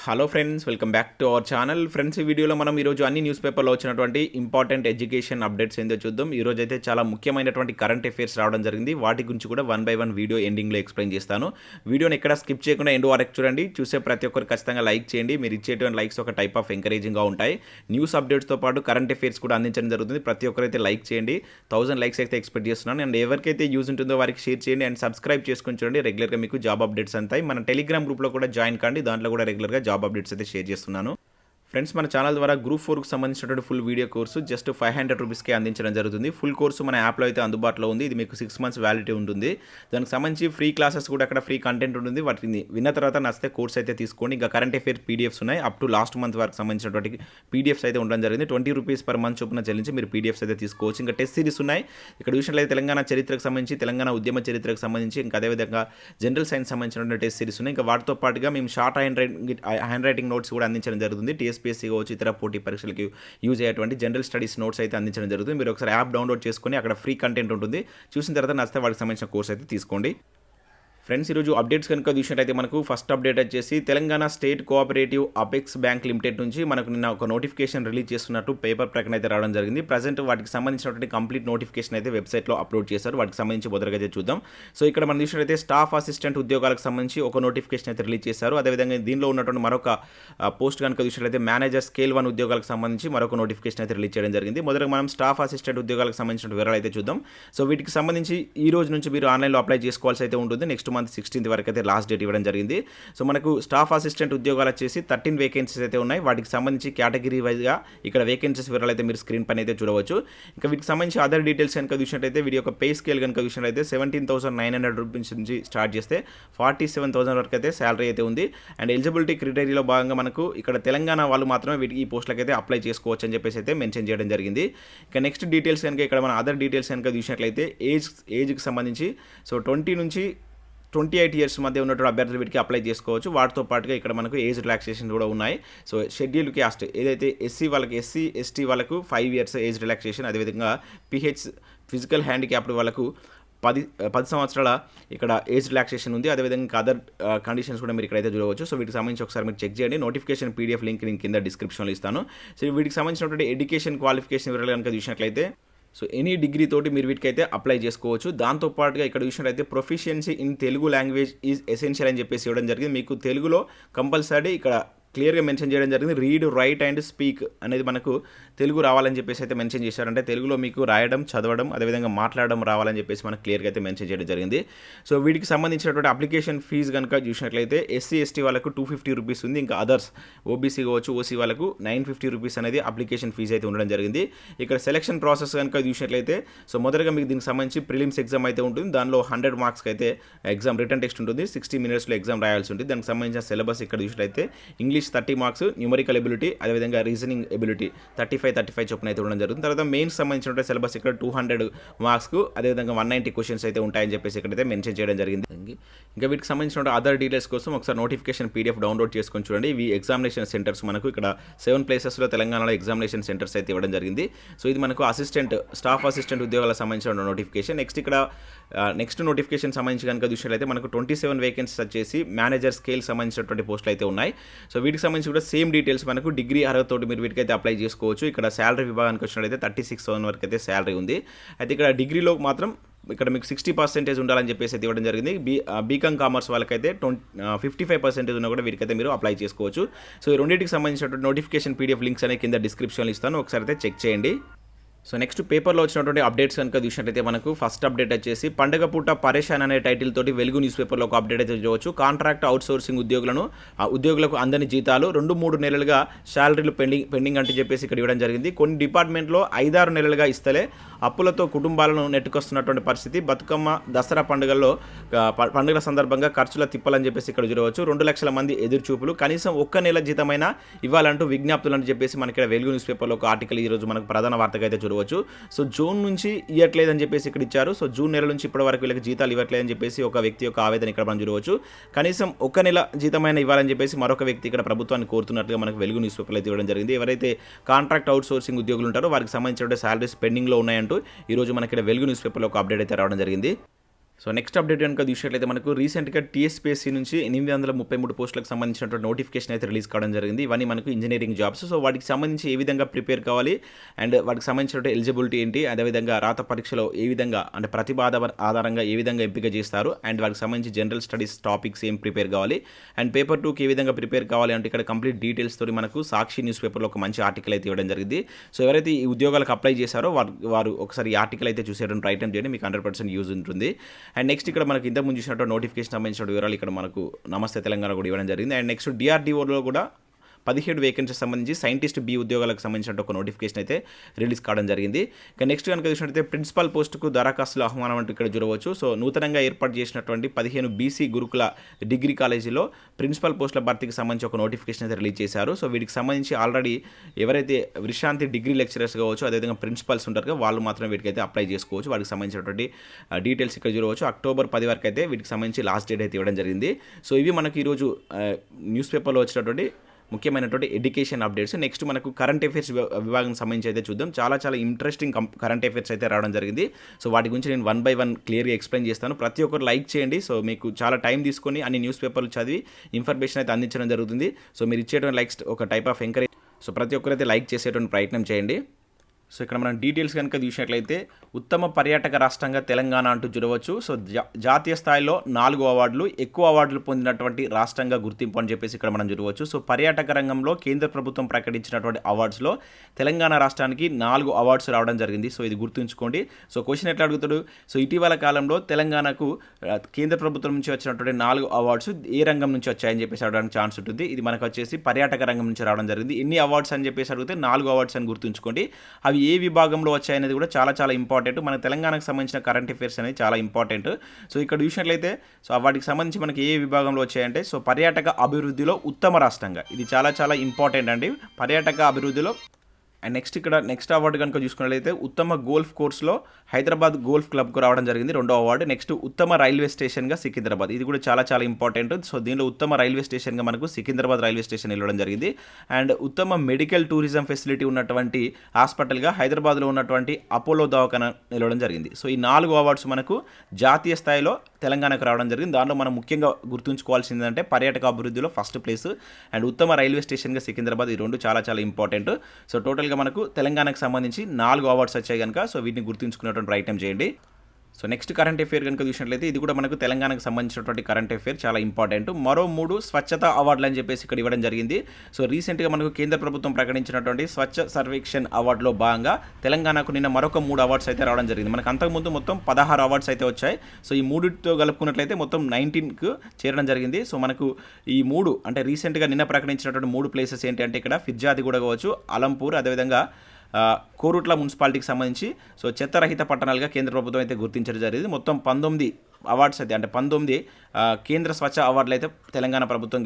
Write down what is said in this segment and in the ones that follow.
Hello friends, welcome back to our channel. Friends, ఈ వీడియోలో మనం ఈరోజు అన్ని న్యూస్ పేపర్లో వచ్చినటువంటి ఇంపార్టెంట్ ఎడ్యుకేషన్ అప్డేట్స్ ఏందో చూద్దాం. ఈరోజు అయితే చాలా ముఖ్యమైనటువంటి కరెంట్ అఫైర్స్ రావడం జరిగింది. వాటి గురించి కూడా వన్ బై వన్ వీడియో ఎండింగ్లో ఎక్స్ప్లెయిన్ చేస్తాను. వీడియోని ఎక్కడ స్కిప్ చేయకుండా ఎండ్ వరకు చూడండి. చూసే ప్రతి ఒక్కరు ఖచ్చితంగా లైక్ చేయండి. మీరు ఇచ్చేటువంటి లైక్స్ ఒక టైప్ ఆఫ్ ఎంకరేజింగ్గా ఉంటాయి. న్యూస్ అప్డేట్స్తో పాటు కరెంట్ అఫైర్స్ కూడా అందించడం జరుగుతుంది. ప్రతి ఒక్కరైతే లైక్ చేయండి. 1000 లైక్స్ అయితే ఎక్స్పెక్ట్ చేస్తున్నాను. అండ్ ఎవరికైతే యూజ్ ఉంటుందో వారికి షేర్ చేయండి అండ్ సబ్స్క్రైబ్ చేసుకొని చూడండి. రెగ్యులర్గా మీకు జాబ్ అప్డేట్స్ అంతాయి. మన టెలిగ్రామ్ గ్రూప్లో కూడా జాయిన్ కండి. దాంట్లో కూడా రెగ్యులర్గా జాబ్ అప్డేట్స్ అయితే షేర్ చేస్తున్నాను. ఫ్రెండ్స్, మన ఛానల్ ద్వారా గ్రూప్ 4కు సంబంధించినటువంటి ఫుల్ వీడియో కోర్సు జస్ట్ 500 రూపీస్కే అందించడం జరుగుతుంది. ఫుల్ కోర్సు మన యాప్లో అయితే అందుబాటులో ఉంది. ఇది మీకు 6 మంత్స్ వ్యాలిడిటీ ఉంటుంది. దానికి సంబంధించి ఫ్రీ క్లాసెస్ కూడా అక్కడ ఫ్రీ కంటెంట్ ఉంటుంది. వాటిని విన్న తర్వాత నచ్చితే కోర్స్ అయితే తీసుకోండి. ఇంకా కరెంట్ అఫైర్ పీడిఎఫ్స్ ఉన్నాయి. అప్ టు లాస్ట్ మంత్ వరకు సంబంధించినటువంటి పీడిఎఫ్స్ అయితే ఉండడం జరిగింది. 20 రూపీస్ పర్ మంత్ చొప్పున చెల్లించి మీరు పీడిఎఫ్స్ అయితే తీసుకోవచ్చు. ఇంకా టెస్ట్ సిరీస్ ఉన్నాయి. ఇక్కడ చూసినట్లయితే తెలంగాణ చరిత్రకు సంబంధించి, తెలంగాణ ఉద్యమ చరిత్రకు సంబంధించి, ఇంకా అదేవిధంగా జనరల్ సైన్స్ సంబంధించినటువంటి టెస్ట్ సిరీస్ ఉన్నాయి. ఇంకా వాటితో పాటుగా మేము షార్ట్ హ్యాండ్ రైటింగ్ నోట్స్ కూడా అందించడం జరుగుతుంది. TSPSC కావచ్చు, ఇతర పోటీ పరీక్షలకు యూజ్ అయ్యేటువంటి జనరల్ స్టడీస్ నోట్స్ అయితే అందించడం జరుగుతుంది. మీరు ఒకసారి యాప్ డౌన్లోడ్ చేసుకొని అక్కడ ఫ్రీ కంటెంట్ ఉంటుంది. చూసిన తర్వాత నచ్చితే వాటికి సంబంధించిన కోర్స్ అయితే తీసుకోండి. ఫ్రెండ్స్, ఈరోజు అప్డేట్స్ కనుక చూసినట్టయితే మనకు ఫస్ట్ అప్డేట్ వచ్చేసి Telangana state cooperative apex bank limited నుంచి మనకు నిన్న ఒక నోటిఫికేషన్ రిలీజ్ చేస్తున్నట్టు పేపర్ ప్రకటన అయితే రావడం జరిగింది. ప్రజెంట్ వాటికి సంబంధించినటువంటి కంప్లీట్ నోటిఫికేషన్ అయితే వెబ్సైట్లో అప్లోడ్ చేశారు. వాటికి సంబంధించి మొదలుగా అయితే చూద్దాం. సో ఇక్కడ మనం చూసినట్టయితే స్టాఫ్ అసిస్టెంట్ ఉద్యోగాలకు సంబంధించి ఒక నోటిఫికేషన్ అయితే రిలీజ్ చేశారు. అదేవిధంగా దీనిలో ఉన్నటువంటి మరొక పోస్ట్ కనుక చూసినట్లయితే మేనేజర్ స్కేల్ 1 ఉద్యోగాలకు సంబంధించి మరొక నోటిఫికేషన్ అయితే రిలీజ్ చేయడం జరిగింది. మొదటగా మనం స్టాఫ్ అసిస్టెంట్ ఉద్యోగాలకు సంబంధించిన వివరాలు అయితే చూద్దాం. సో వీటికి సంబంధించి ఈ రోజు నుంచి మీరు ఆన్లైన్లో అప్లై చేసుకోవాల్సి అయితే ఉంటుంది. నెక్స్ట్ మంత్ 16th వరకు అయితే లాస్ట్ డేట్ ఇవ్వడం జరిగింది. సో మనకు స్టాఫ్ అసిస్టెంట్ ఉద్యోగాలు వచ్చేసి 13 వేకెన్సీస్ అయితే ఉన్నాయి. వాటికి సంబంధించి కేటగిరీ వైజ్గా ఇక్కడ వేకెన్సీస్ వివరాలు అయితే మీరు స్క్రీన్ పైన అయితే చూడవచ్చు. ఇంకా వీటికి సంబంధించి అదర్ డీటెయిల్స్ కనుక చూసినట్టయితే వీటి యొక్క పే స్కేల్ కనుక చూసినట్టయితే 17,900 రూపీస్ నుంచి స్టార్ట్ చేస్తే 47,000 వరకు అయితే శాలరీ అయితే ఉంది. అండ్ ఎలిజిబిలిటీ క్రైటీరియాలో భాగంగా మనకు ఇక్కడ తెలంగాణ వాళ్ళు మాత్రమే వీటికి ఈ పోస్టులకు అయితే అప్లై చేసుకోవచ్చు అని చెప్పేసి అయితే మెన్షన్ చేయడం జరిగింది. ఇక నెక్స్ట్ డీటెయిల్స్ కనుక ఇక్కడ మన అదర్ డీటెయిల్స్ కనుక చూసినట్లయితే ఏజ్కి సంబంధించి సో 20 నుంచి 28 ఇయర్స్ మధ్య ఉన్నటువంటి అభ్యర్థులు వీటికి అప్లై చేసుకోవచ్చు. వాటితో పాటుగా ఇక్కడ మనకు ఏజ్ రిలాక్సేషన్ కూడా ఉన్నాయి. సో షెడ్యూల్ క్యాస్ట్ ఏదైతే ఎస్సీ వాళ్ళకి, ఎస్సీ ఎస్టీ వాళ్ళకు 5 ఇయర్స్ ఏజ్ రిలాక్సేషన్, అదేవిధంగా ఫిజికల్ హ్యాండిక్యాప్డ్ వాళ్ళకు 10 సంవత్సరాల ఇక్కడ ఏజ్ రిలాక్సేషన్ ఉంది. అదేవిధంగా ఇంకా అదర్ కండిషన్స్ కూడా మీరు ఇక్కడైతే చూడవచ్చు. సో వీటికి సంబంధించి ఒకసారి మీరు చెక్ చేయండి. నోటిఫికేషన్ పీడిఎఫ్ లింక్ నేను కింద డిస్క్రిప్షన్లో ఇస్తాను. సో వీటికి సంబంధించినటువంటి ఎడ్యుకేషన్ క్వాలిఫికేషన్ వివరాలు కనుక చూసినట్లయితే సో ఎనీ డిగ్రీ తోటి మీరు వీటికైతే అప్లై చేసుకోవచ్చు. దాంతోపాటుగా ఇక్కడ చూసినట్టయితే proficiency in Telugu language is essential అని చెప్పేసి ఇవ్వడం జరిగింది. మీకు తెలుగులో కంపల్సరీ ఇక్కడ క్లియర్గా మెన్షన్ చేయడం జరిగింది. రీడ్, రైట్ అండ్ స్పీక్ అనేది మనకు తెలుగు రావాలని చెప్పేసి అయితే మెన్షన్ చేశారంటే తెలుగులో మీకు రాయడం, చదవడం, అదేవిధంగా మాట్లాడడం రావాలని చెప్పేసి మనకు క్లియర్గా అయితే మెన్షన్ చేయడం జరిగింది. సో వీటికి సంబంధించినటువంటి అప్లికేషన్ ఫీజు కనుక చూసినట్లయితే ఎస్సీ ఎస్టీ వాళ్ళకు 250 రూపీస్ ఉంది. ఇంకా అదర్స్ ఓబీసీ కావచ్చు, ఓసీ వాళ్ళకు 950 రూపీస్ అనేది అప్లికేషన్ ఫీజు అయితే ఉండడం జరిగింది. ఇక్కడ సెలక్షన్ ప్రాసెస్ కనుక చూసినట్లయితే సో మొదటగా మీకు దీనికి సంబంధించి ప్రిలిమ్స్ ఎగ్జామ్ అయితే ఉంటుంది. దానిలో 100 మార్క్స్కి అయితే ఎగ్జామ్ రిటర్న్ టెస్ట్ ఉంటుంది. 60 మినిట్స్లో ఎగ్జామ్ రాయాల్సి ఉంటుంది. దానికి సంబంధించిన సిలబస్ ఇక్కడ చూసినట్లయితే ఇంగ్లీష్ 30 మార్క్స్, న్యూమరికల్ ఎబిలిటీ, అదేవిధంగా రీజనింగ్ ఎబిలిటీ 35 చొప్పున అయితే ఉండడం జరుగుతుంది. తర్వాత మెయిన్స్ సంబంధించిన సిలబస్ ఇక్కడ 200 మార్క్స్కు అదేవిధంగా 190 క్వశ్చన్స్ అయితే ఉంటాయని చెప్పేసి ఇక్కడైతే మెన్షన్ చేయడం జరిగింది. ఇంకా వీటికి సంబంధించిన అదర్ డీటెయిల్స్ కోసం ఒకసారి నోటిఫికేషన్ పీడిఎఫ్ డౌన్లోడ్ చేసుకొని చూడండి. ఇవి ఎగ్జామినేషన్ సెంటర్స్ మనకు ఇక్కడ 7 ప్లేసెస్లో తెలంగాణలో ఎగ్జామినేషన్ సెంటర్స్ అయితే ఇవ్వడం జరిగింది. సో ఇది మనకు స్టాఫ్ అసిస్టెంట్ ఉద్యోగాలకు సంబంధించిన నోటిఫికేషన్. నెక్స్ట్ నోటిఫికేషన్ సంబంధించి కనుక చూసినట్లయితే మనకు 27 వేకెన్సీస్ వచ్చేసి మేనేజర్ స్కేల్ సంబంధించినటువంటి పోస్టులు అయితే ఉన్నాయి. సో వీటికి సంబంధించి కూడా సేమ్ డీటెయిల్స్ మనకు డిగ్రీ అర్హతతోటి మీరు వీటికైతే అప్లై చేసుకోవచ్చు. ఇక్కడ శాలరీ విభాగానికి వచ్చినట్లయితే 36,000 వరకు అయితే శాలరీ ఉంది. అయితే ఇక్కడ డిగ్రీలో మాత్రం ఇక్కడ మీకు 60% ఉండాలని చెప్పేసి అయితే ఇవ్వడం జరిగింది. బీకామ్ కామర్స్ వాళ్ళకైతే 55% ఉన్నా కూడా వీరికైతే మీరు అప్లై చేసుకోవచ్చు. సో ఈ రెండింటికి సంబంధించినటువంటి నోటిఫికేషన్ పీడిఎఫ్ లింక్స్ అనేది కింద డిస్క్రిప్షన్లో ఇస్తాను, ఒకసారి అయితే చెక్ చేయండి. సో నెక్స్ట్ పేపర్లో వచ్చినటువంటి అప్డేట్స్ కనుక చూసినట్టయితే మనకు ఫస్ట్ అప్డేట్ వచ్చేసి పండగ పూట పరేషాన్ అనే టైటిల్ తోటి వెలుగు న్యూస్ పేపర్లో ఒక అప్డేట్ అయితే చూడవచ్చు. కాంట్రాక్ట్ అవుట్సోర్సింగ్ ఉద్యోగులకు అందని జీతాలు 2-3 నెలలుగా శాలరీలు పెండింగ్ అంటే చెప్పేసి ఇక్కడ ఇవ్వడం జరిగింది. కొన్ని డిపార్ట్మెంట్లో 5-6 నెలలుగా ఇస్తలే అప్పులతో కుటుంబాలను నెట్టుకొస్తున్నటువంటి పరిస్థితి. బతుకమ్మ, దసరా పండుగల సందర్భంగా ఖర్చుల తిప్పాలని చెప్పేసి ఇక్కడ చూడవచ్చు. 2 లక్షల మంది ఎదురుచూపులు, కనీసం 1 నెల జీతమైనా ఇవ్వాలంటూ విజ్ఞప్తులు అని చెప్పేసి మనకి ఇక్కడ వెలుగు న్యూస్ పేపర్లో ఒక ఆర్టికల్ ఈరోజు మనకు ప్రధాన వార్తగా అయితే చూడవచ్చు. సో జూన్ నుంచి ఇవ్వట్లేదని చెప్పేసి ఇక్కడ ఇచ్చారు. సో జూన్ నెల నుంచి ఇప్పటి వరకు వీళ్ళకి జీతాలు ఇవ్వట్లేదని చెప్పేసి ఒక వ్యక్తి యొక్క ఆవేదన ఇక్కడ మనం చూడవచ్చు. కనీసం 1 నెల జీతమైన ఇవ్వాలని చెప్పేసి మరొక వ్యక్తి ఇక్కడ ప్రభుత్వాన్ని కోరుతున్నట్లుగా మనకు వెలుగు న్యూస్ పేపర్లో అయితే ఇవ్వడం జరిగింది. ఎవరైతే కాంట్రాక్ట్ అవుట్సోర్సింగ్ ఉద్యోగులు ఉంటారో వారికి సంబంధించిన శాలరీస్ పెండింగ్లో ఉన్నాయంటూ ఈరోజు మనకి ఇక్కడ వెలుగు న్యూస్ పేపర్లో ఒక అప్డేట్ అయితే రావడం జరిగింది. సో నెక్స్ట్ అప్డేట్ కనుక చూసినట్లయితే మనకు రీసెంట్గా TSPSC నుంచి 833 పోస్టులకు సంబంధించినటువంటి నోటిఫికేషన్ అయితే రిలీజ్ కావడం జరిగింది. ఇవన్నీ మనకు ఇంజనీరింగ్ జాబ్స్. సో వాటికి సంబంధించి ఏ విధంగా ప్రిపేర్ కావాలి అండ్ వాటికి సంబంధించినటువంటి ఎలిజిబిలిటీ ఏంటి, అదేవిధంగా రాత పరీక్షలో ఏ విధంగా అంటే ప్రతిభ ఆధారంగా ఏ విధంగా ఎంపిక చేస్తారు అండ్ వాటికి సంబంధించి జనరల్ స్టడీస్ టాపిక్స్ ఏం ప్రిపేర్ కావాలి అండ్ పేపర్ 2కి ఏ విధంగా ప్రిపేర్ కావాలి అంటే ఇక్కడ కంప్లీట్ డీటెయిల్స్ తోటి మనకు సాక్షి న్యూస్ పేపర్లో ఒక మంచి ఆర్టికల్ అయితే ఇవ్వడం జరిగింది. సో ఎవరైతే ఈ ఉద్యోగాలకు అప్లై చేశారో వారు ఒకసారి ఈ ఆర్టికల్ అయితే చూసేయడం ప్రయత్నం చేయండి, మీకు 100% యూజ్ ఉంటుంది. అండ్ నెక్స్ట్ ఇక్కడ మనకి ఇంతకుముందు చూసినట్టు నోటిఫికేషన్ సంబంధించిన వివరాలు ఇక్కడ మనకు నమస్తే తెలంగాణ కూడా ఇవ్వడం జరిగింది. అండ్ నెక్స్ట్ DRDOలో కూడా 17 వేకెన్సీస్ సంబంధించి సైంటిస్ట్ బి ఉద్యోగాలకు సంబంధించిన ఒక నోటిఫికేషన్ అయితే రిలీజ్ కావడం జరిగింది. ఇక నెక్స్ట్ కనుక చూసినట్లయితే ప్రిన్సిపల్ పోస్టుకు దరఖాస్తుల ఆహ్వానం అంటూ ఇక్కడ చూడవచ్చు. సో నూతనంగా ఏర్పాటు చేసినటువంటి 15 BC గురుకుల డిగ్రీ కాలేజీలో ప్రిన్సిపల్ పోస్టుల భర్తీకి సంబంధించి ఒక నోటిఫికేషన్ అయితే రిలీజ్ చేశారు. సో వీటికి సంబంధించి ఆల్రెడీ ఎవరైతే విశ్రాంతి డిగ్రీ లెక్చరర్స్ కావచ్చు, అదేవిధంగా ప్రిన్సిపల్స్ ఉంటారు వాళ్ళు మాత్రం వీటికైతే అప్లై చేసుకోవచ్చు. వాటికి సంబంధించినటువంటి డీటెయిల్స్ ఇక్కడ చూడవచ్చు. అక్టోబర్ 10 వరకు అయితే వీటికి సంబంధించి లాస్ట్ డేట్ అయితే ఇవ్వడం జరిగింది. సో ఇవి మనకి ఈరోజు న్యూస్ పేపర్లో వచ్చినటువంటి ముఖ్యమైనటువంటి ఎడ్యుకేషన్ అప్డేట్స్. నెక్స్ట్ మనకు కరెంట్ అఫైర్స్ విభాగం సంబంధించి అయితే చూద్దాం. చాలా ఇంట్రెస్టింగ్ కరెంట్ అఫైర్స్ అయితే రావడం జరిగింది. సో వాటి గురించి నేను 1 by 1 క్లియర్గా ఎక్స్ప్లెయిన్ చేస్తాను. ప్రతి ఒక్కరు లైక్ చేయండి. సో మీకు చాలా టైం తీసుకొని అన్ని న్యూస్ పేపర్లు చదివి ఇన్ఫర్మేషన్ అయితే అందించడం జరుగుతుంది. సో మీరు ఇచ్చేటువంటి లైక్స్ ఒక టైప్ ఆఫ్ ఎంకరేజ్. సో ప్రతి ఒక్కరైతే లైక్ చేసేటువంటి ప్రయత్నం చేయండి. సో ఇక్కడ మనం డీటెయిల్స్ కనుక చూసినట్లయితే ఉత్తమ పర్యాటక రాష్ట్రంగా తెలంగాణ అంటూ చూడవచ్చు. సో జాతీయ స్థాయిలో 4 అవార్డులు, ఎక్కువ అవార్డులు పొందినటువంటి రాష్ట్రంగా గుర్తింపు అని చెప్పేసి ఇక్కడ మనం చూడవచ్చు. సో పర్యాటక రంగంలో కేంద్ర ప్రభుత్వం ప్రకటించినటువంటి అవార్డ్స్లో తెలంగాణ రాష్ట్రానికి 4 అవార్డ్స్ రావడం జరిగింది. సో ఇది గుర్తుంచుకోండి. సో క్వశ్చన్ ఎట్లా అడుగుతాడు, సో ఇటీవల కాలంలో తెలంగాణకు కేంద్ర ప్రభుత్వం నుంచి వచ్చినటువంటి 4 అవార్డ్స్ ఏ రంగం నుంచి వచ్చాయని చెప్పేసి అడగడానికి ఛాన్స్ ఉంటుంది. ఇది మనకు వచ్చేసి పర్యాటక రంగం నుంచి రావడం జరిగింది. ఎన్ని అవార్డ్స్ అని చెప్పేసి అడిగితే 4 అవార్డ్స్ అని గుర్తుంచుకోండి. అవి ఏ విభాగంలో వచ్చాయనేది కూడా చాలా ఇంపార్టెంట్. మన తెలంగాణకు సంబంధించిన కరెంట్ అఫైర్స్ అనేది చాలా ఇంపార్టెంట్. సో ఇక్కడ చూసినట్లయితే సో వాటికి సంబంధించి మనకి ఏ విభాగంలో వచ్చాయంటే సో పర్యాటక అభివృద్ధిలో ఉత్తమ రాష్ట్రంగా, ఇది చాలా ఇంపార్టెంట్ అండి, పర్యాటక అభివృద్ధిలో. అండ్ నెక్స్ట్ అవార్డు కనుక చూసుకున్నట్లయితే ఉత్తమ గోల్ఫ్ కోర్స్లో హైదరాబాద్ గోల్ఫ్ క్లబ్కు రావడం జరిగింది, 2వ అవార్డు. నెక్స్ట్ ఉత్తమ రైల్వే స్టేషన్గా సికింద్రాబాద్, ఇది కూడా చాలా ఇంపార్టెంట్. సో దీనిలో ఉత్తమ రైల్వే స్టేషన్గా మనకు సికింద్రాబాద్ రైల్వే స్టేషన్ ఇవ్వడం జరిగింది. అండ్ ఉత్తమ మెడికల్ టూరిజం ఫెసిలిటీ ఉన్నటువంటి హాస్పిటల్గా హైదరాబాద్లో ఉన్నటువంటి అపోలో దవాఖానా నిలవడం జరిగింది. సో ఈ 4 అవార్డ్స్ మనకు జాతీయ స్థాయిలో తెలంగాణకు రావడం జరిగింది. దానిలో మనం ముఖ్యంగా గుర్తుంచుకోవాల్సింది అంటే పర్యాటక అభివృద్ధిలో ఫస్ట్ ప్లేస్ అండ్ ఉత్తమ రైల్వే స్టేషన్గా సికింద్రాబాద్, ఈ 2 చాలా ఇంపార్టెంట్. సో టోటల్గా మనకు తెలంగాణకు సంబంధించి 4 అవార్డ్స్ వచ్చాయి కనుక సో వీటిని గుర్తుంచుకునేటువంటి ప్రయత్నం చేయండి. సో నెక్స్ట్ కరెంట్ అఫైర్ కనుక చూసినట్లయితే ఇది కూడా మనకు తెలంగాణకు సంబంధించినటువంటి కరెంట్ అఫైర్ చాలా ఇంపార్టెంట్. మరో 3 స్వచ్ఛత అవార్డులు అని చెప్పేసి ఇక్కడ ఇవ్వడం జరిగింది. సో రీసెంట్గా మనకు కేంద్ర ప్రభుత్వం ప్రకటించినటువంటి స్వచ్ఛ సర్వేక్షణ్ అవార్డులో భాగంగా తెలంగాణకు నిన్న మరొక 3 అవార్డ్స్ అయితే రావడం జరిగింది. మనకు అంతకుముందు మొత్తం 16 అవార్డ్స్ అయితే వచ్చాయి. సో ఈ 3తో కలుపుకున్నట్లయితే మొత్తం 19కు చేరడం జరిగింది. సో మనకు ఈ 3 అంటే రీసెంట్గా నిన్న ప్రకటించినటువంటి 3 ప్లేసెస్ ఏంటి అంటే ఇక్కడ ఫిర్జాదిగూడ కావచ్చు, అలంపూర్, అదేవిధంగా కోరుట్ల మున్సిపాలిటీకి సంబంధించి సో చెత్తరహిత పట్టణాలుగా కేంద్ర ప్రభుత్వం అయితే గుర్తించడం జరిగింది. మొత్తం 19 అవార్డ్స్ అయితే అంటే 19 కేంద్ర స్వచ్ఛ అవార్డులు అయితే తెలంగాణ ప్రభుత్వం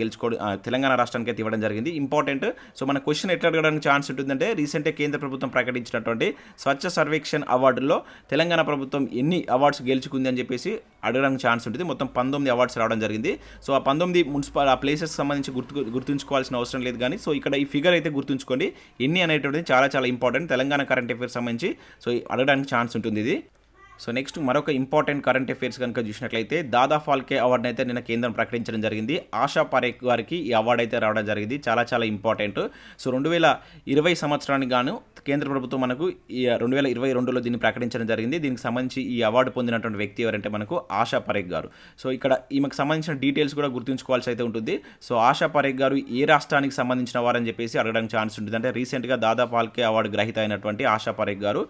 తెలంగాణ రాష్ట్రానికి అయితే ఇవ్వడం జరిగింది. ఇంపార్టెంట్. సో మన క్వశ్చన్ ఎట్లా అడగడానికి ఛాన్స్ ఉంటుందంటే రీసెంట్గా కేంద్ర ప్రభుత్వం ప్రకటించినటువంటి స్వచ్ఛ సర్వేక్షణ్ అవార్డుల్లో తెలంగాణ ప్రభుత్వం ఎన్ని అవార్డ్స్ గెలుచుకుంది అని చెప్పేసి అడగడానికి ఛాన్స్ ఉంటుంది. మొత్తం 19 అవార్డ్స్ రావడం జరిగింది. సో ఆ 19 ఆ ప్లేసెస్ సంబంధించి గుర్తుంచుకోవాల్సిన అవసరం లేదు కానీ సో ఇక్కడ ఈ ఫిగర్ అయితే గుర్తుంచుకోండి. ఎన్ని అనేటువంటిది చాలా ఇంపార్టెంట్ తెలంగాణ కరెంట్ అఫైర్స్ సంబంధించి సో అడగడానికి ఛాన్స్ ఉంటుంది ఇది. సో నెక్స్ట్ మరొక ఇంపార్టెంట్ కరెంట్ అఫైర్స్ కనుక చూసినట్లయితే దాదా ఫాల్కే అవార్డుని అయితే నిన్న కేంద్రం ప్రకటించడం జరిగింది. ఆశా పరేఖ్ గారికి ఈ అవార్డు అయితే రావడం జరిగింది. చాలా ఇంపార్టెంట్. సో 2020 సంవత్సరానికి గాను కేంద్ర ప్రభుత్వం మనకు ఈ 2022లో దీన్ని ప్రకటించడం జరిగింది. దీనికి సంబంధించి ఈ అవార్డు పొందినటువంటి వ్యక్తి ఎవరంటే మనకు ఆశా పరేఖ్ గారు. సో ఇక్కడ ఈమెకు సంబంధించిన డీటెయిల్స్ కూడా గుర్తుంచుకోవాల్సి అయితే ఉంటుంది. సో ఆశా పరేఖ్ గారు ఏ రాష్ట్రానికి సంబంధించిన వారని చెప్పేసి అడగడానికి ఛాన్స్ ఉంటుంది. అంటే రీసెంట్గా దాదా ఫాల్కే అవార్డు గ్రహీత అయినటువంటి ఆశా పరేఖ్ గారు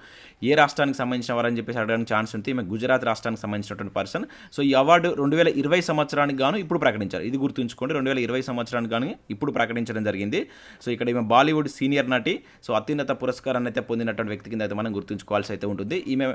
ఏ రాష్ట్రానికి సంబంధించిన వారని చెప్పేసి అడగడానికి ఛాన్స్ ఉంటుంది. ఈమె గుజరాత్ రాష్ట్రానికి సంబంధించినటువంటి పర్సన్. సో ఈ అవార్డు 2020 సంవత్సరానికి గాను ఇప్పుడు ప్రకటించారు. ఇది గుర్తుంచుకోండి, 2020 సంవత్సరానికి గాను ఇప్పుడు ప్రకటించడం జరిగింది. సో ఇక్కడ ఈమె బాలీవుడ్ సీనియర్ నటి. సో అత్యున్నత పురస్కారాన్ని అయితే పొందినటువంటి వ్యక్తి కింద అయితే మనం గుర్తుంచుకోవాల్సి అయితే ఉంటుంది. ఈమె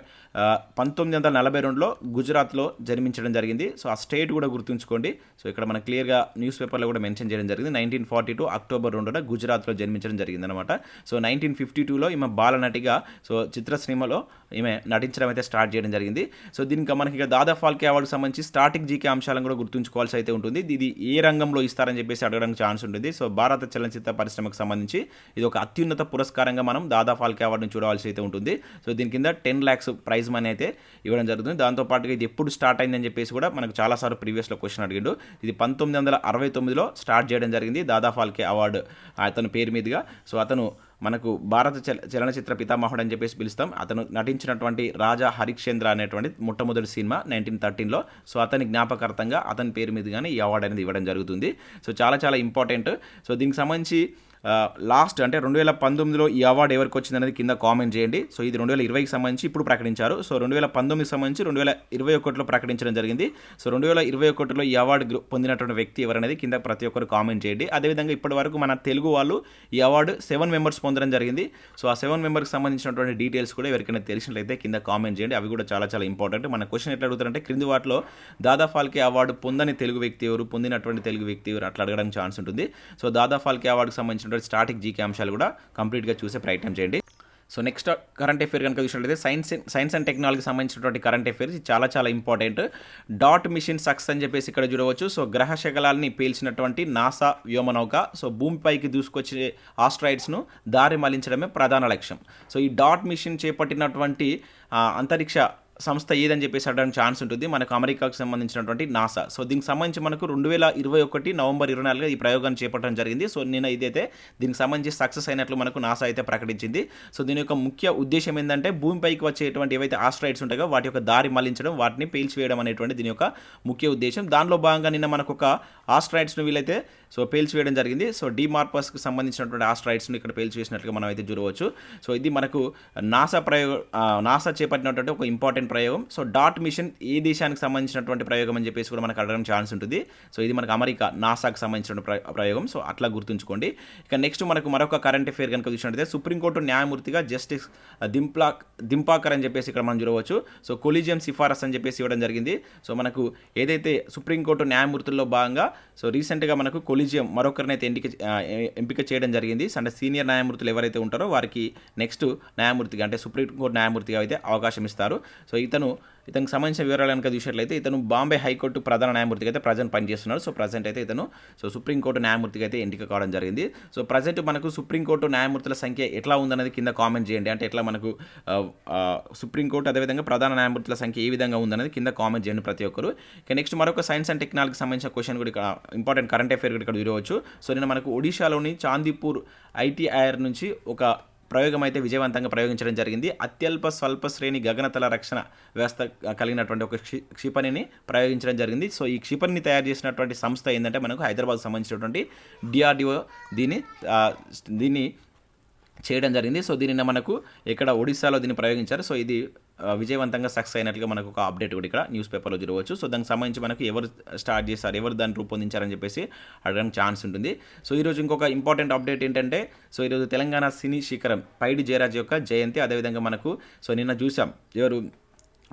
1942లో గుజరాత్లో జన్మించడం జరిగింది. సో ఆ స్టేట్ కూడా గుర్తుంచుకోండి. సో ఇక్కడ మన క్లియర్గా న్యూస్ పేపర్లో కూడా మెన్షన్ చేయడం జరిగింది. 1942 అక్టోబర్ 2న గుజరాత్లో జన్మించడం జరిగింది అనమాట. సో 1952లో ఈమె బాలనటిగా సో చిత్రసీమలో ఈమె నటించడం అయితే స్టార్ట్ స్టార్ట్ చేయడం జరిగింది. సో దీనికి మనకి ఇక దాదా ఫాల్కే అవార్డుకి సంబంధించి స్టాటిక్ జీకే అంశాలను కూడా గుర్తుంచుకోవాల్సి అయితే ఉంటుంది. ఇది ఏ రంగంలో ఇస్తారని చెప్పేసి అడగడానికి ఛాన్స్ ఉంటుంది. సో భారత చలనచిత్ర పరిశ్రమకు సంబంధించి ఇది ఒక అత్యున్నత పురస్కారంగా మనం దాదా ఫాల్కే అవార్డుని చూడవలసి అయితే ఉంటుంది. సో దీని కింద 10 lakhs ప్రైజ్ మనీ అయితే ఇవ్వడం జరుగుతుంది. దాంతోపాటుగా ఇది ఎప్పుడు స్టార్ట్ అయిందని చెప్పేసి కూడా మనకు చాలాసార్లు ప్రీవియస్లో క్వశ్చన్ అడిగిండు. ఇది 1969లో స్టార్ట్ చేయడం జరిగింది దాదా ఫాల్కే అవార్డు అతని పేరు మీదుగా. సో అతను మనకు భారత చలనచిత్ర పితామహుడు అని చెప్పేసి పిలుస్తాం. అతను నటించినటువంటి రాజా హరిశ్చంద్ర అనేటువంటి మొట్టమొదటి సినిమా 1913లో. సో అతని జ్ఞాపకార్థంగా అతని పేరు మీదుగానే ఈ అవార్డు అనేది ఇవ్వడం జరుగుతుంది. సో చాలా చాలా ఇంపార్టెంట్. సో దీనికి సంబంధించి లాస్ట్ అంటే 2019లో ఈ అవార్డు ఎవరికి వచ్చింది అనేది కింద కామెంట్ చేయండి. సో ఇది 2020కి సంబంధించి ఇప్పుడు ప్రకటించారు. సో 2019కి సంబంధించి 2021లో ప్రకటించడం జరిగింది. సో 2021లో ఈ అవార్డు పొందినటువంటి వ్యక్తి ఎవరనేది కింద ప్రతి ఒక్కరు కామెంట్ చేయండి. అదేవిధంగా ఇప్పటి వరకు మన తెలుగు వాళ్ళు ఈ అవార్డు 7 members పొందడం జరిగింది. సో ఆ 7 members సంబంధించినటువంటి డీటెయిల్స్ కూడా ఎవరికైనా తెలిసినట్లయితే కింద కామెంట్ చేయండి. అవి కూడా చాలా చాలా ఇంపార్టెంట్. మన క్వశ్చన్ ఎట్లా అడుగుతారంటే క్రింది వాటిలో దాదా ఫాల్కే అవార్డు పొందని తెలుగు వ్యక్తి ఎవరు, పొందినటువంటి తెలుగు వ్యక్తి ఎవరు అట్లా అడగడానికి ఛాన్స్ ఉంటుంది. సో దాదా ఫాల్కే అవార్డుకి సంబంధించిన స్టాటిక్ జీకే అంశాలు కూడా కంప్లీట్గా చూసే ప్రయత్నం చేయండి. సో నెక్స్ట్ కరెంట్ అఫేర్ కనుక చూసినట్లయితే సైన్స్ అండ్ టెక్నాలజీకి సంబంధించినటువంటి కరెంట్ అఫేర్స్ చాలా చాలా ఇంపార్టెంట్. డాట్ మిషన్ సక్సెస్ అని చెప్పేసి ఇక్కడ చూడవచ్చు. సో గ్రహ శకలాల్ని పేల్చినటువంటి నాసా వ్యోమనౌక సో భూమిపైకి దూసుకొచ్చే ఆస్ట్రాయిడ్స్ను దారి మళ్లించడమే ప్రధాన లక్ష్యం. సో ఈ డాట్ మిషన్ చేపట్టినటువంటి అంతరిక్ష సంస్థ ఏదని చెప్పేసి అడగడానికి ఛాన్స్ ఉంటుంది. మనకు అమెరికాకు సంబంధించినటువంటి నాసా. సో దీనికి సంబంధించి మనకు 2021 నవంబర్ 24 ఈ ప్రయోగాన్ని చేపట్టడం జరిగింది. సో నిన్న ఇదైతే దీనికి సంబంధించి సక్సెస్ అయినట్లు మనకు నాసా అయితే ప్రకటించింది. సో దీని యొక్క ముఖ్య ఉద్దేశం ఏంటంటే భూమిపైకి వచ్చేటువంటి ఏవైతే ఆస్ట్రాయిడ్స్ ఉంటాయో వాటి యొక్క దారి మళ్లించడం, వాటిని పేల్చివేయడం అనేటువంటి దీని యొక్క ముఖ్య ఉద్దేశం. దానిలో భాగంగా నిన్న మనకు ఒక ఆస్ట్రాయిడ్స్ను వీలైతే సో పేల్చివేయడం జరిగింది. సో డిమార్పస్కి సంబంధించినటువంటి ఆస్ట్రాయిడ్స్ను ఇక్కడ పేల్చివేసినట్లుగా మనం అయితే చూడవచ్చు. సో ఇది మనకు నాసా చేపట్టినటువంటి ఒక ఇంపార్టెంట్ ప్రయోగం. సో డాట్ మిషన్ ఏ దేశానికి సంబంధించినటువంటి ప్రయోగం అని చెప్పేసి కూడా మనకు అడగడం ఛాన్స్ ఉంటుంది. సో ఇది మనకు అమెరికా నాసాకు సంబంధించిన ప్రయోగం. సో అట్లా గుర్తుంచుకోండి. ఇక నెక్స్ట్ మనకు మరొక కరెంట్ అఫేర్ కనుక చూసినట్లయితే సుప్రీంకోర్టు న్యాయమూర్తిగా జస్టిస్ దింపాకర్ అని చెప్పేసి ఇక్కడ మనం చూడవచ్చు. సో కొలీజియం సిఫారసు అని చెప్పేసి ఇవ్వడం జరిగింది. సో మనకు ఏదైతే సుప్రీంకోర్టు న్యాయమూర్తుల్లో భాగంగా సో రీసెంట్గా మనకు కొలీజియం మరొకరిని అయితే ఎంపిక చేయడం జరిగింది. అంటే సీనియర్ న్యాయమూర్తులు ఎవరైతే ఉంటారో వారికి నెక్స్ట్ న్యాయమూర్తిగా అంటే సుప్రీంకోర్టు న్యాయమూర్తిగా అయితే అవకాశం ఇస్తారు. సో ఇతనికి సంబంధించిన వివరాలు కనుక చూసినట్లయితే ఇతను బాంబే హైకోర్టు ప్రధాన న్యాయమూర్తిగా అయితే ప్రజెంట్ పనిచేస్తున్నారు. సో ప్రజెంట్ అయితే ఇతను సుప్రీంకోర్టు న్యాయమూర్తిగా అయితే ఎంపిక కావడం జరిగింది. సో ప్రజెంట్ మనకు సుప్రీంకోర్టు న్యాయమూర్తుల సంఖ్య ఎట్లా ఉందనేది కింద కామెంట్ చేయండి. అంటే ఎట్లా మనకు సుప్రీంకోర్టు అదేవిధంగా ప్రధాన న్యాయమూర్తుల సంఖ్య ఏ విధంగా ఉందనేది కింద కామెంట్ చేయండి ప్రతి ఒక్కరు. ఇక నెక్స్ట్ మరొక సైన్స్ అండ్ టెక్నాలజీకి సంబంధించిన క్వశ్చన్ కూడా ఇక్కడ ఇంపార్టెంట్ కరెంట్ అఫేర్ కూడా ఇక్కడ చూడవచ్చు. సో నిన్న మనకు ఒడిశాలోని చాందీపూర్ ఐటీఐఆర్ నుంచి ఒక ప్రయోగం అయితే విజయవంతంగా ప్రయోగించడం జరిగింది. అత్యల్ప స్వల్ప శ్రేణి గగనతల రక్షణ వ్యవస్థ కలిగినటువంటి ఒక క్షిపణిని ప్రయోగించడం జరిగింది. సో ఈ క్షిపణిని తయారు చేసినటువంటి సంస్థ ఏంటంటే మనకు హైదరాబాద్కు సంబంధించినటువంటి DRDO దీన్ని చేయడం జరిగింది. సో దీనిని మనకు ఇక్కడ ఒడిశాలో దీన్ని ప్రయోగించారు. సో ఇది విజయవంతంగా సక్సెస్ అయినట్లుగా మనకు ఒక అప్డేట్ కూడా ఇక్కడ న్యూస్ పేపర్లో చూడవచ్చు. సో దానికి సంబంధించి మనకు ఎవరు స్టార్ట్ చేశారు, ఎవరు దాన్ని రూపొందించారని చెప్పేసి అడగడానికి ఛాన్స్ ఉంటుంది. సో ఈరోజు ఇంకొక ఇంపార్టెంట్ అప్డేట్ ఏంటంటే సో ఈరోజు తెలంగాణ సినీ శిఖరం పైడి జయరాజ్ యొక్క జయంతి. అదేవిధంగా మనకు సో నిన్న చూసాం ఎవరు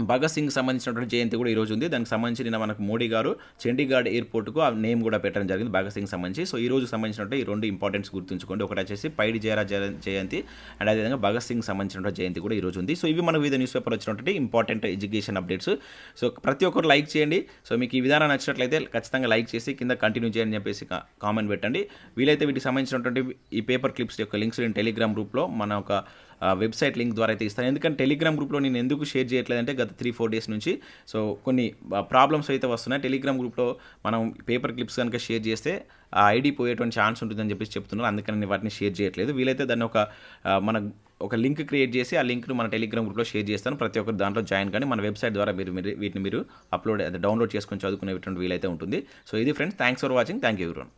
భగత్ సింగ్ సంబంధించినటువంటి జయంతి కూడా ఈరోజు ఉంది. దానికి సంబంధించి నిన్న మనకు మోడీ గారు చండీగఢ్ ఎయిర్పోర్ట్కు ఆ నేమ్ కూడా పెట్టడం జరిగింది భగత్ సింగ్ సంబంధించి. సో ఈ రోజు సంబంధించినటువంటి ఈ రెండు ఇంపార్టెంట్స్ గుర్తుంచుకోండి. ఒకటి వచ్చేసి పైడి జయరాజ్ జయంతి అండ్ అదేవిధంగా భగత్ సింగ్ సంబంధించినటువంటి జయంతి కూడా ఈరోజు ఉంది. సో ఇవి మనకు వివిధ న్యూస్ పేపర్ వచ్చినటువంటి ఇంపార్టెంట్ ఎడ్యుకేషన్ అప్డేట్స్. సో ప్రతి ఒక్కరు లైక్ చేయండి. సో మీకు ఈ విధానం నచ్చినట్లయితే ఖచ్చితంగా లైక్ చేసి కింద కంటిన్యూ చేయండి అని చెప్పేసి కామెంట్ పెట్టండి. వీలైతే వీటికి సంబంధించినటువంటి ఈ పేపర్ క్లిప్స్ యొక్క లింక్స్ నేను టెలిగ్రామ్ గ్రూప్లో మన ఒక వెబ్సైట్ లింక్ ద్వారా అయితే ఇస్తాను. ఎందుకంటే టెలిగ్రామ్ గ్రూప్లో నేను ఎందుకు షేర్ చేయట్లేదంటే గత 3-4 డేస్ నుంచి సో కొన్ని ప్రాబ్లమ్స్ అయితే వస్తున్నాయి. టెలిగ్రామ్ గ్రూప్లో మనం పేపర్ క్లిప్స్ కనుక షేర్ చేస్తే ఆ ఐడి పోయేటువంటి ఛాన్స్ ఉంటుందని చెప్పేసి చెప్తున్నారు. అందుకని నేను వాటిని షేర్ చేయట్లేదు. వీలైతే దాన్ని ఒక లింక్ క్రియేట్ చేసి ఆ లింక్ను మన టెలిగ్రామ్ గ్రూప్లో షేర్ చేస్తాను. ప్రతి ఒక్కరు దాంట్లో జాయిన్ కానీ మన వెబ్సైట్ ద్వారా వీటిని మీరు డౌన్లోడ్ చేసుకొని చదువుకునేటువంటి వీలైతే ఉంటుంది. సో ఇది friends, thanks for watching. Thank you everyone.